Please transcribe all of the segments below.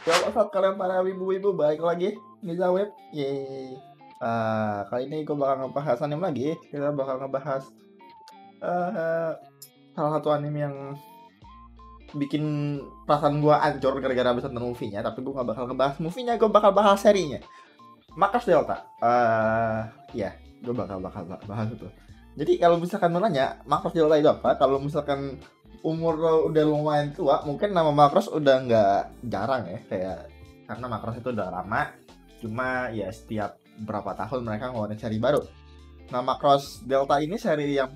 Ya, what's up kalian para wibu-wibu, balik lagi di Zaweb. Yeay. Kali ini gue bakal ngebahas anime lagi. Kita bakal ngebahas eh salah satu anime yang bikin perasaan gue ancur gara-gara abis nonton movie-nya. Tapi gue gak bakal ngebahas movie-nya, gue bakal bahas serinya. Macross Delta. Ya, gue bakal bahas itu. Jadi kalau misalkan mau nanya Macross Delta itu apa, kalau misalkan umur lo udah lumayan tua, mungkin nama Macross udah nggak jarang ya, kayak karena Macross itu udah lama. Cuma ya setiap berapa tahun mereka ngeluarin seri baru. Nah, Macross Delta ini seri yang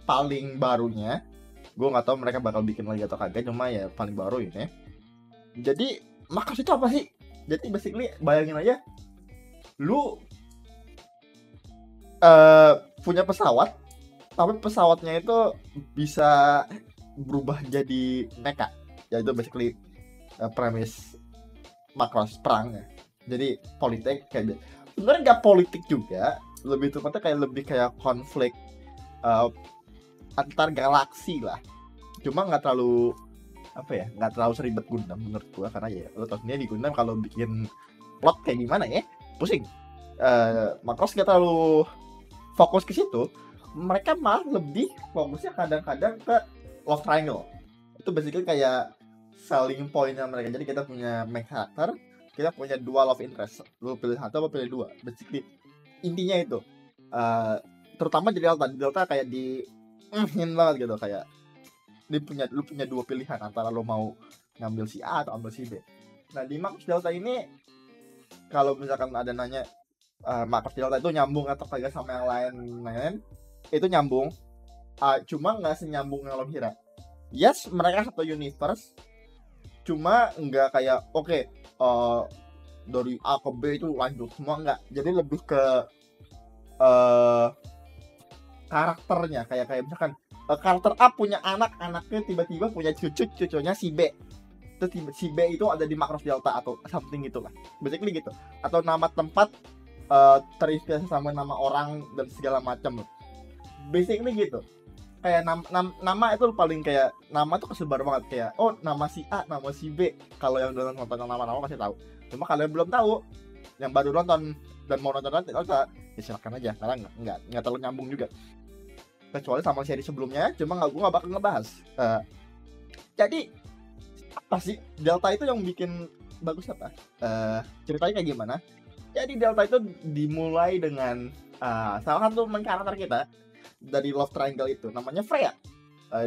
paling barunya. Gue nggak tahu mereka bakal bikin lagi atau kagak, cuma ya paling baru ini. Jadi Macross itu apa sih? Jadi basically bayangin aja, lu punya pesawat, tapi pesawatnya itu bisa berubah jadi mecha. Ya itu basically premis Macross perang ya. Jadi politik kayak sebenarnya nggak politik juga, lebih tepatnya kayak lebih kayak konflik uh, antar galaksi lah. Cuma nggak terlalu apa ya, nggak terlalu seribet Gundam menurut gua, karena ya lo tau sendiri di Gundam kalau bikin plot kayak gimana ya, pusing. Macross nggak terlalu fokus ke situ, mereka malah lebih fokusnya kadang-kadang ke love triangle. Itu basically kayak selling pointnya mereka. Jadi kita punya main karakter, kita punya dua love interest, lu pilih satu apa pilih dua, basically intinya itu. Terutama di Delta kayak di banget gitu, kayak lu punya dua pilihan antara lu mau ngambil si A atau ambil si B. Nah, di Max Delta ini kalau misalkan ada nanya Max Delta itu nyambung atau kagak sama yang lain, itu nyambung. Cuma nggak senyambung yang lo kira. Yes, mereka satu universe, cuma nggak kayak dari A ke B itu lanjut semua, nggak. Jadi lebih ke karakternya, kayak misalkan karakter A punya anaknya tiba-tiba punya cucunya si B. Terus si B itu ada di Macross Delta atau something gitulah, basically gitu. Atau nama tempat terinspirasi sama nama orang dan segala macam, basically gitu. Kayak nama itu paling kayak nama tuh kesebar banget, kayak nama si A, nama si B. Kalau yang udah nonton nama-nama pasti tahu. Cuma kalau yang belum tahu, yang baru nonton dan mau nonton nanti, ya silakan aja, karena nggak terlalu nyambung juga, kecuali sama seri sebelumnya. Cuma gue nggak bakal ngebahas. Jadi apa sih Delta itu yang bikin bagus apa? Ceritanya kayak gimana? Jadi Delta itu dimulai dengan salah satu main karakter kita dari Love Triangle itu, namanya Freya.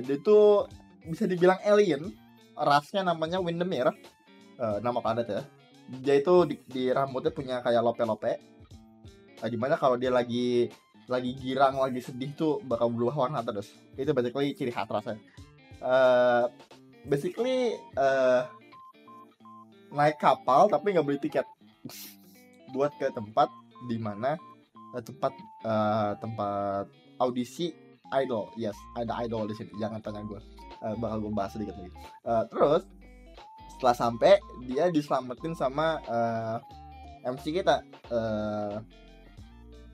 Dia itu bisa dibilang alien, rasnya namanya Windermere, nama padat ya. Dia itu di rambutnya punya kayak lope-lope, dimana kalau dia lagi girang, lagi sedih tuh bakal berubah warna terus. Itu basically ciri khas rasanya. Basically naik kapal tapi nggak beli tiket buat ke tempat dimana tempat audisi idol. Yes, ada idol di sini, jangan tanya gue, bakal gue bahas sedikit lagi. Terus setelah sampai, dia diselamatin sama MC kita,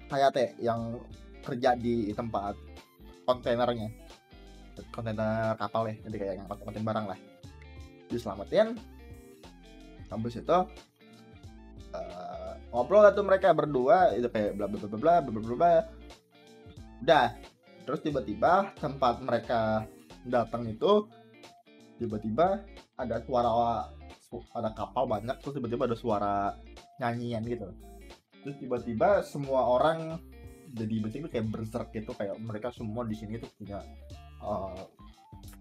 Hayate, yang kerja di tempat kontainer kapal ya, jadi kayak ngangkut barang lah. Diselamatin, habis itu ngobrol lah tuh mereka berdua, itu kayak bla bla bla bla bla bla bla. Udah, terus tiba-tiba tempat mereka datang itu tiba-tiba ada suara, ada kapal banyak, terus tiba-tiba ada suara nyanyian gitu. Terus tiba-tiba semua orang jadi betul kayak berserk gitu, kayak mereka semua di sini tuh punya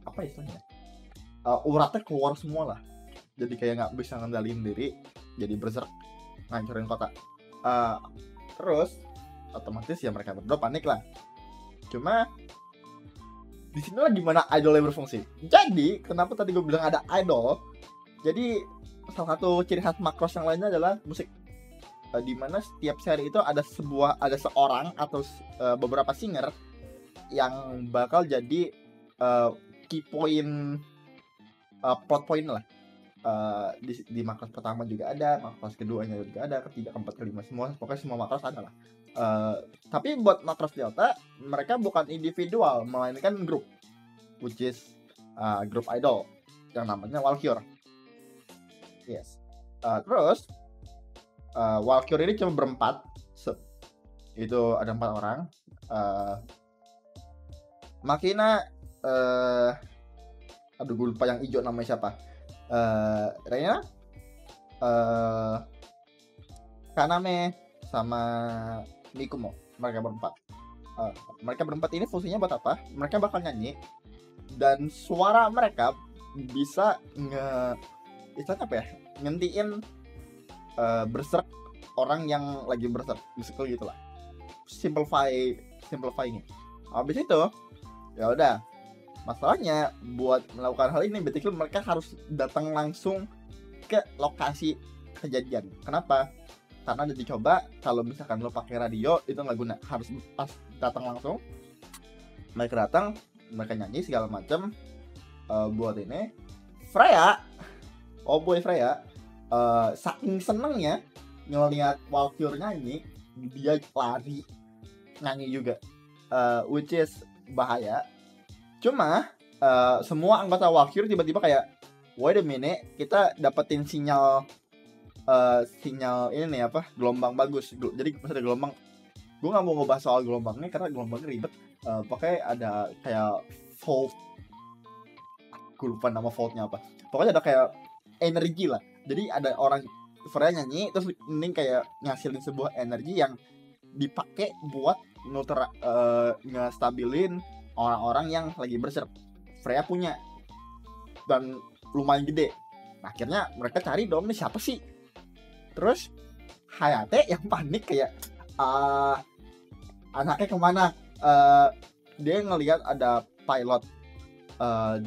apa istilahnya, uratnya keluar semua lah. Jadi kayak nggak bisa ngendalin diri, jadi berserk ngancurin kota. Terus otomatis ya mereka berdua panik lah. Cuma di sini lah gimana idolnya berfungsi. Jadi kenapa tadi gue bilang ada idol? Jadi salah satu ciri khas Macross yang lainnya adalah musik. Di mana setiap seri itu ada seorang atau beberapa singer yang bakal jadi key point, plot point lah. Di Macross pertama juga ada, Macross keduanya juga ada, ketiga, keempat, kelima, pokoknya semua Macross ada lah. Tapi buat Macross Delta, mereka bukan individual, melainkan grup, which is grup idol yang namanya Valkyr. Yes. Terus Valkyrie ini cuma berempat. Itu ada 4 orang. Makina, aduh gue lupa yang hijau namanya siapa. Reina, Kaname, sama Mikumo. Mereka berempat. Mereka berempat ini fungsinya buat apa? Mereka bakal nyanyi dan suara mereka bisa istilahnya apa ya? Ngentiin berserk orang yang lagi berserk, basically gitulah. Simplifying. Habis itu ya udah. Masalahnya buat melakukan hal ini basically mereka harus datang langsung ke lokasi kejadian. Kenapa? Karena udah dicoba kalau misalkan lo pakai radio itu nggak guna, harus pas datang langsung. Mereka datang, mereka nyanyi segala macam. Buat ini Freya, oh boy Freya, saking senengnya ngelihat Valkyrie nyanyi, dia lari nyanyi juga, which is bahaya. Cuma semua anggota Valkyrie tiba-tiba kayak, wait a minute, kita dapetin sinyal ini nih apa, gelombang bagus. Jadi pas ada gelombang, gue nggak mau ngebahas soal gelombangnya karena gelombangnya ribet. Pokoknya ada kayak fault, gue lupa nama faultnya apa. Pokoknya ada kayak energi lah. Jadi ada orang Freya nyanyi terus ini kayak ngasilin sebuah energi yang dipakai buat ngestabilin orang-orang yang lagi berserk. Freya punya dan lumayan gede. Nah, akhirnya mereka cari dong, nih siapa sih? Terus Hayate yang panik kayak anaknya kemana? Dia ngelihat ada pilot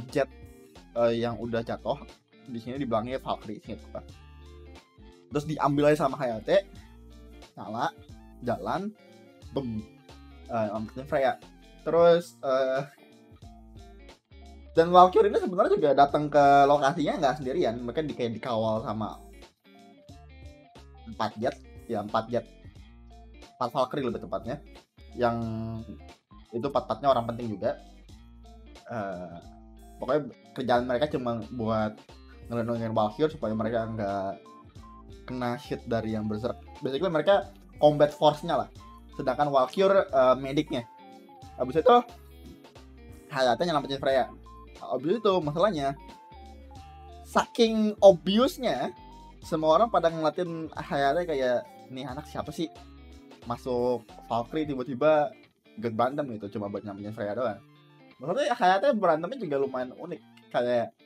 jet yang udah jatuh. Di sini dibilangnya Valkyrie gitu. Terus diambil aja sama Hayate, nyala, jalan, nyelamatin Freya. Terus dan Valkyrie ini sebenarnya juga datang ke lokasinya nggak sendirian. Mereka kayak dikawal sama 4 jet, 4 Valkyrie lebih tepatnya, yang itu 4-4-nya orang penting juga. Pokoknya kerjaan mereka cuma buat ngelindungin Valkyrie supaya mereka nggak kena hit dari yang berserk. Basically mereka combat force-nya lah, sedangkan Valkyrie mediknya. Habis itu Hayate nyelamatin Freya. Habis itu masalahnya saking obviousnya, semua orang pada ngeliatin Hayate kayak, nih anak siapa sih masuk Valkyrie tiba-tiba gak berantem gitu cuma buat nyamain Freya doang. Maksudnya Hayate berantemnya juga lumayan unik. Kayak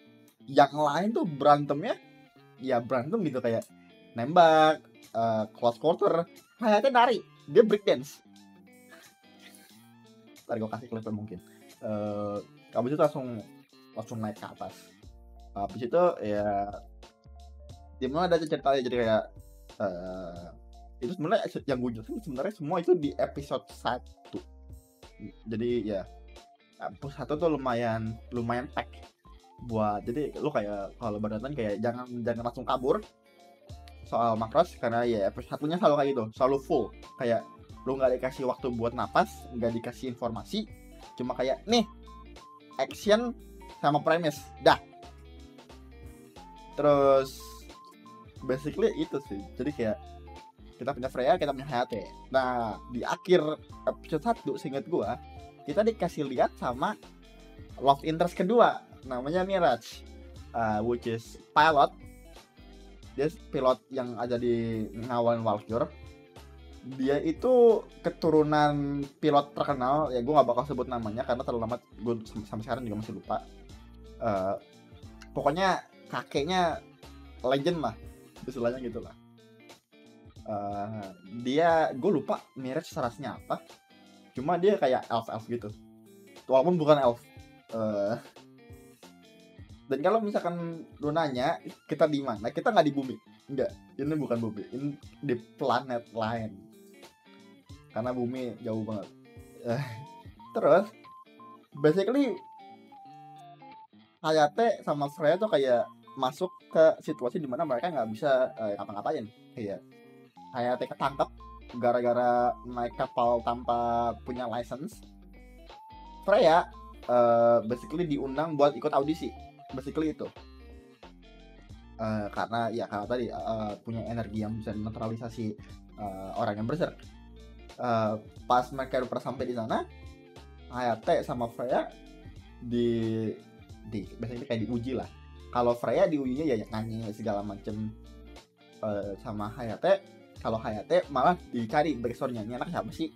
yang lain tuh berantemnya ya berantem gitu kayak nembak, close quarter. Hayate nari, dia breakdance. Ntar gue kasih klipnya mungkin. Habis itu langsung naik ke atas. Habis itu ya dimana ada ceritanya, jadi kayak itu sebenarnya yang gue jelasin sebenarnya semua itu di episode 1. Jadi ya episode 1 tuh lumayan pack buat, jadi lu kayak kalau berdatan kayak jangan langsung kabur soal Macross, karena ya episode 1-nya selalu kayak gitu, selalu full, kayak lu nggak dikasih waktu buat napas, nggak dikasih informasi, cuma kayak nih action sama premise dah. Terus basically itu sih, jadi kayak kita punya Freya, kita punya Hayate. Nah di akhir episode 1 seingat gua kita dikasih lihat sama love interest kedua, namanya Mirage, which is pilot. Dia pilot yang ada di ngawalin Valkyrie. Dia itu keturunan pilot terkenal, ya gue gak bakal sebut namanya karena terlalu lama, gue sampai sekarang juga masih lupa. Pokoknya kakeknya legend lah, istilahnya gitu lah. Dia, gue lupa Mirage rasnya apa, cuma dia kayak elf gitu, walaupun bukan elf. Dan kalau misalkan lu nanya kita di mana, kita nggak di bumi, enggak, ini bukan bumi, ini di planet lain, karena bumi jauh banget. Terus basically Hayate sama Freya tuh kayak masuk ke situasi dimana mereka nggak bisa ngapa-ngapain. Kayak Hayate ketangkep gara-gara naik kapal tanpa punya license. Freya basically diundang buat ikut audisi, basically itu. karena ya karena tadi punya energi yang bisa menetralisasi orang yang berserk. Pas mereka udah pernah sampai di sana, Hayate sama Freya di biasanya kayak diuji lah. Kalau Freya diujinya ya nyanyi segala macem sama Hayate. Kalau Hayate malah dicari backstory-nya, ini anak siapa sih?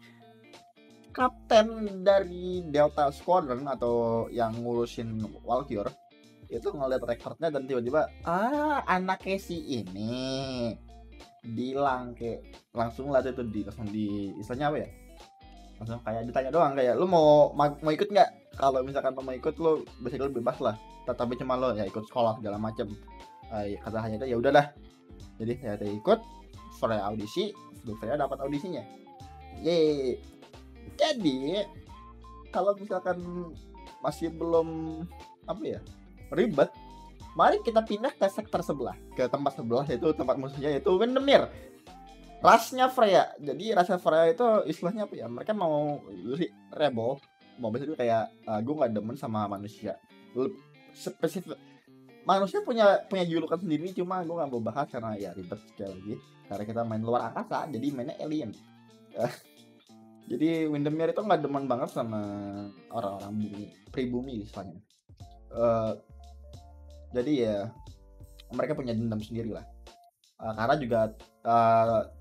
Kapten dari Delta Squadron atau yang ngurusin Valkyr itu ngeliat recordnya dan tiba-tiba anaknya si ini bilang kayak langsung lah itu langsung di istilahnya apa ya, langsung kayak ditanya doang kayak lu mau ikut nggak, kalau misalkan mau ikut lu basically bebas lah, tapi cuma lo ya ikut sekolah segala macem. Kata Hayate ya udah dah, jadi Hayate ikut Freya audisi, Freya dapat audisinya. Yeay. Jadi kalau misalkan masih belum apa ya ribet, mari kita pindah ke sektor sebelah, ke tempat sebelah, yaitu tempat musuhnya, yaitu Windermere, rasnya Freya. Jadi rasa Freya itu istilahnya apa ya, mereka mau rebel, mau biasanya kayak gue nggak demen sama manusia. Spesifik manusia punya julukan sendiri, cuma gue nggak mau bahas karena ya ribet sekali lagi, karena kita main luar angkasa jadi mainnya alien. Jadi Windermere itu nggak demen banget sama orang-orang bumi, pribumi istilahnya. Jadi ya mereka punya dendam sendiri lah, karena juga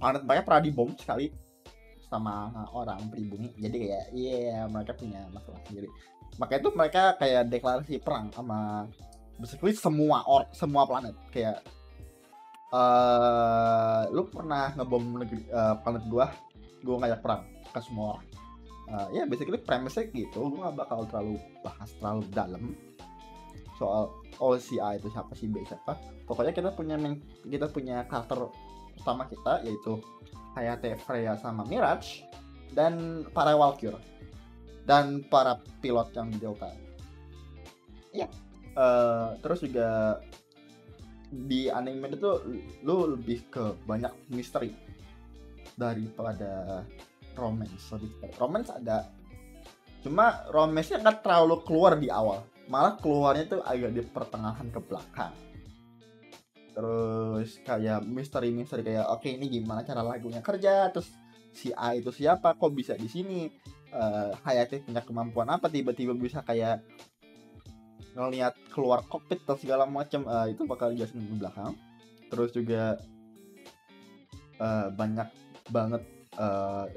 planet mereka pernah dibom sekali sama orang pribumi. Jadi kayak mereka punya masalah sendiri. Makanya itu mereka kayak deklarasi perang sama basically semua planet. Kayak lu pernah ngebom negeri planet gua ngajak perang ke semua orang. Ya basically premise-nya gitu. Gua gak bakal terlalu bahas terlalu dalam soal OCA itu siapa sih, B siapa. Pokoknya kita punya karakter utama kita, yaitu Hayate, Freya sama Mirage, dan para Valkyr dan para pilot yang di Delta. Ya, terus juga di anime itu lu lebih ke banyak misteri daripada romance. Romance ada, cuma romance-nya nggak terlalu keluar di awal, malah keluarnya tuh agak di pertengahan ke belakang. Terus kayak misteri kayak oke, ini gimana cara lagunya kerja, terus si A itu siapa, kok bisa di sini, Hayate punya kemampuan apa, tiba-tiba bisa kayak ngelihat keluar kokpit atau segala macam, itu bakal dijelasin di belakang. Terus juga banyak banget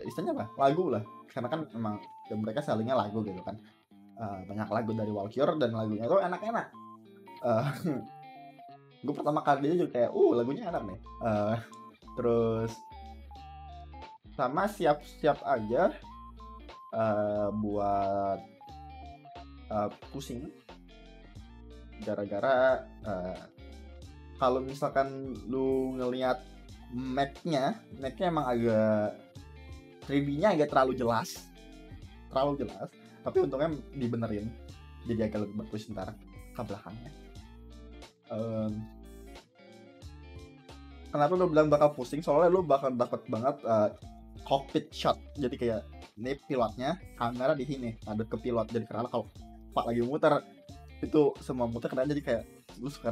istilahnya apa, lagu lah, karena kan memang mereka salingnya lagu gitu kan. Banyak lagu dari Valkyr dan lagunya tuh enak-enak. Gue pertama kali dia juga kayak lagunya enak nih. Terus sama siap-siap aja buat pusing gara-gara kalau misalkan lu ngelihat mapnya emang agak 3D-nya agak terlalu jelas, tapi untungnya dibenerin jadi agak lebih bagus ntar ke belakangnya. Kenapa lu bilang bakal pusing? Soalnya lu bakal dapat banget cockpit shot. Jadi kayak ini pilotnya, kamera di sini ada ke pilot. Jadi karena kalau Pak lagi muter itu semua muter, karena jadi kayak lu suka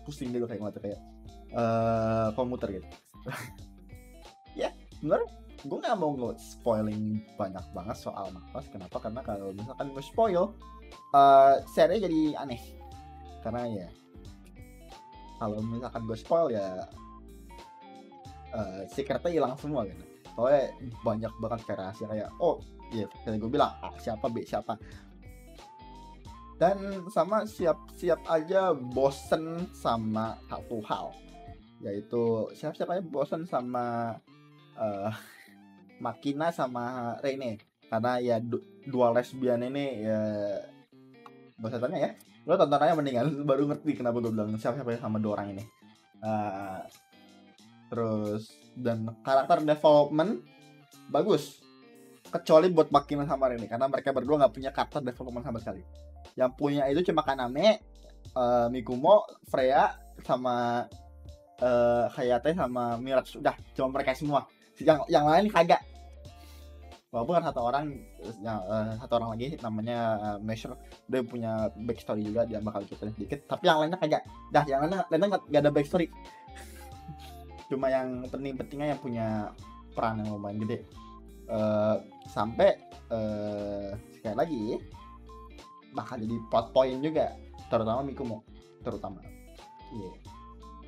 pusing gitu, kayak ngeliat kayak komuter gitu. Ya sebenarnya gue nggak mau spoiling banyak banget soal Macross. Kenapa? Karena kalau misalkan gue spoil serinya jadi aneh. Karena ya kalau misalkan gue spoil ya secretnya hilang semua gitu. Soalnya banyak banget kayak rahasia kayak kayak gue bilang A siapa, B siapa. Dan sama siap-siap aja bosen sama satu hal, yaitu siap-siap aja bosen sama Makina sama Reine, karena ya dua lesbian ini ya bahasanya ya lo tontonannya mendingan baru ngerti kenapa gue bilang siapa sama dua orang ini. Terus dan karakter development bagus, kecuali buat Makina sama Reine, karena mereka berdua nggak punya karakter development sama sekali. Yang punya itu cuma Kaname, Mikumo, Freya sama Hayate sama Mirage, udah cuma mereka semua. Yang lain kagak. Walaupun kan satu orang lagi namanya Measure, dia punya backstory juga, dia bakal ceritain sedikit, tapi yang lainnya kagak. Dah, yang lainnya nggak ada backstory. Cuma yang penting-pentingnya yang punya peran yang lumayan gede. Sampai sekali lagi bakal jadi plot point juga, terutama Mikumo, terutama. Iya.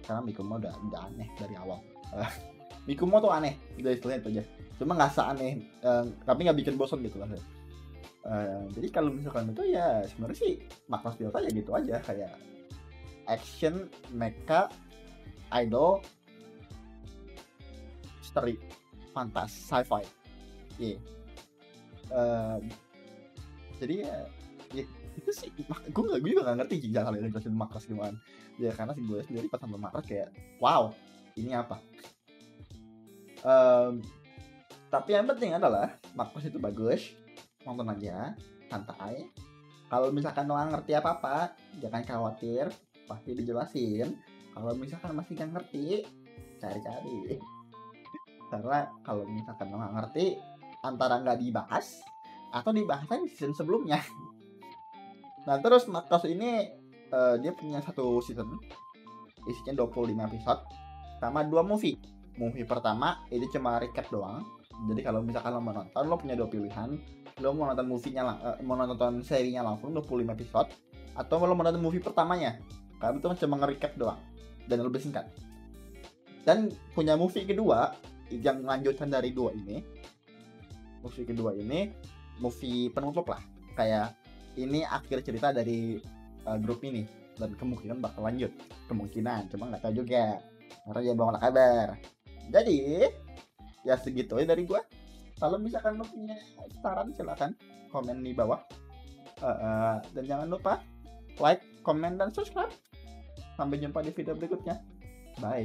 Karena Mikumo udah aneh dari awal. Mikumo tuh aneh, udah istilahnya itu aja. Cuma nggak seaneh, tapi nggak bikin bosan gitu lah. Jadi kalau misalkan itu ya sebenarnya sih Macross biasa ya gitu aja, kayak action, mecha, idol, misteri, fantas, sci-fi. Iya. Jadi ya itu sih gue juga nggak ngerti sih hal yang jelasin Macross gimana ya, karena sih gue sendiri pas sama Macross kayak wow ini apa. Tapi yang penting adalah Macross itu bagus, nonton aja santai. Kalau misalkan nggak ngerti apa-apa jangan khawatir, pasti dijelasin. Kalau misalkan masih nggak ngerti cari-cari, karena kalau misalkan nggak ngerti antara nggak dibahas atau dibahasnya di season sebelumnya. Nah terus Macross ini dia punya satu season, isinya 25 episode sama 2 movie. Movie pertama ini cuma recap doang. Jadi kalau misalkan lo mau nonton, lo punya 2 pilihan. Lo mau nonton movie-nya, mau nonton serinya langsung 25 episode, atau lo mau nonton movie pertamanya, karena itu cuma nge-recap doang dan lebih singkat. Dan punya movie kedua yang lanjutan dari 2 ini. Movie kedua ini movie penutup lah, kayak ini akhir cerita dari grup ini, dan kemungkinan bakal lanjut, kemungkinan, cuma nggak tahu juga karena dia belum ada kabar. Jadi ya segitu aja dari gua. Kalau misalkan lo punya saran silakan komen di bawah, dan jangan lupa like, comment, dan subscribe. Sampai jumpa di video berikutnya. Bye.